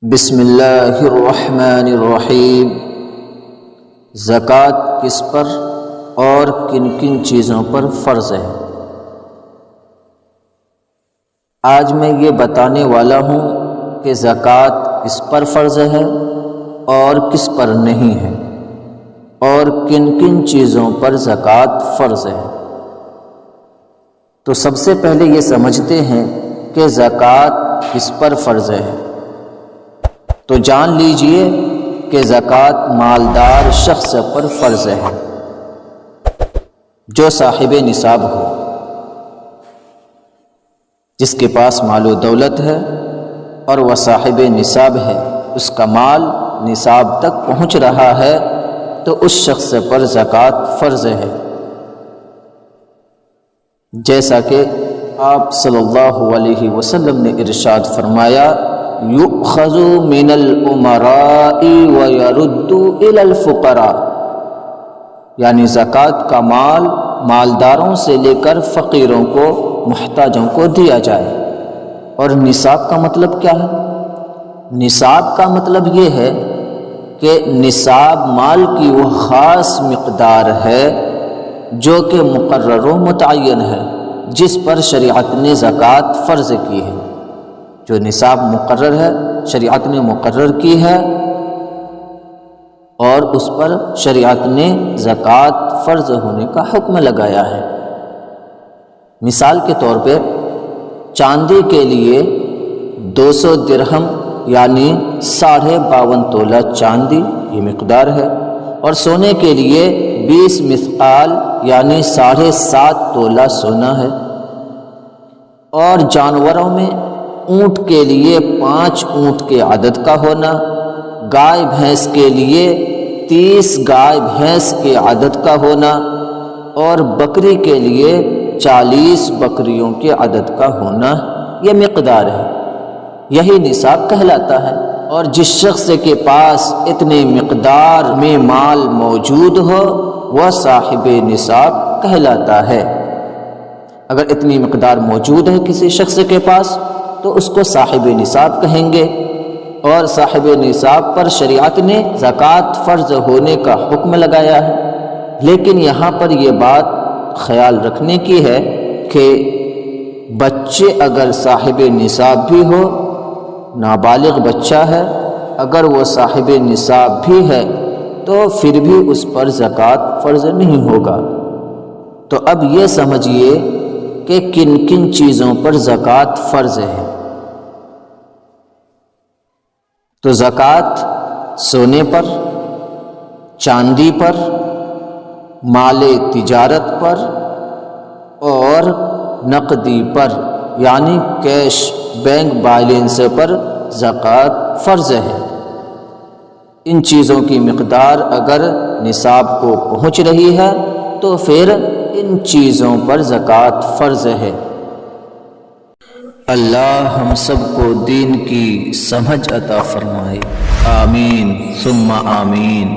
بسم اللہ الرحمن الرحیم۔ زکوٰۃ کس پر اور کن کن چیزوں پر فرض ہے؟ آج میں یہ بتانے والا ہوں کہ زکوٰۃ کس پر فرض ہے اور کس پر نہیں ہے، اور کن کن چیزوں پر زکوٰۃ فرض ہے۔ تو سب سے پہلے یہ سمجھتے ہیں کہ زکوٰۃ کس پر فرض ہے۔ تو جان لیجئے کہ زکوٰۃ مالدار شخص پر فرض ہے جو صاحب نصاب ہو، جس کے پاس مال و دولت ہے اور وہ صاحب نصاب ہے، اس کا مال نصاب تک پہنچ رہا ہے تو اس شخص پر زکوٰۃ فرض ہے۔ جیسا کہ آپ صلی اللہ علیہ وسلم نے ارشاد فرمایا، یؤخذ من الامراء ویرد الی الفقراء، یعنی زکوٰۃ کا مال مالداروں سے لے کر فقیروں کو، محتاجوں کو دیا جائے۔ اور نصاب کا مطلب کیا ہے؟ نصاب کا مطلب یہ ہے کہ نصاب مال کی وہ خاص مقدار ہے جو کہ مقرر و متعین ہے، جس پر شریعت نے زکوٰۃ فرض کی ہے۔ جو نصاب مقرر ہے، شریعت نے مقرر کی ہے، اور اس پر شریعت نے زکوٰۃ فرض ہونے کا حکم لگایا ہے۔ مثال کے طور پہ چاندی کے لیے 200 درہم یعنی 52.5 تولہ چاندی یہ مقدار ہے، اور سونے کے لیے 20 مثقال یعنی 7.5 تولہ سونا ہے۔ اور جانوروں میں اونٹ کے لیے 5 اونٹ کے عدد کا ہونا، گائے بھینس کے لیے 30 گائے بھینس کے عدد کا ہونا، اور بکری کے لیے 40 بکریوں کے عدد کا ہونا، یہ مقدار ہے۔ یہی نصاب کہلاتا ہے۔ اور جس شخص کے پاس اتنے مقدار میں مال موجود ہو وہ صاحب نصاب کہلاتا ہے۔ اگر اتنی مقدار موجود ہے کسی شخص کے پاس تو اس کو صاحب نصاب کہیں گے، اور صاحب نصاب پر شریعت نے زکوٰۃ فرض ہونے کا حکم لگایا ہے۔ لیکن یہاں پر یہ بات خیال رکھنے کی ہے کہ بچے اگر صاحب نصاب بھی ہو، نابالغ بچہ ہے، اگر وہ صاحب نصاب بھی ہے تو پھر بھی اس پر زکوٰۃ فرض نہیں ہوگا۔ تو اب یہ سمجھیے کہ کن کن چیزوں پر زکوٰۃ فرض ہے۔ تو زکوٰۃ سونے پر، چاندی پر، مال تجارت پر اور نقدی پر یعنی کیش بینک بیلنس پر زکوٰۃ فرض ہے۔ ان چیزوں کی مقدار اگر نصاب کو پہنچ رہی ہے تو پھر ان چیزوں پر زکوٰۃ فرض ہے۔ اللہ ہم سب کو دین کی سمجھ عطا فرمائے، آمین ثم آمین۔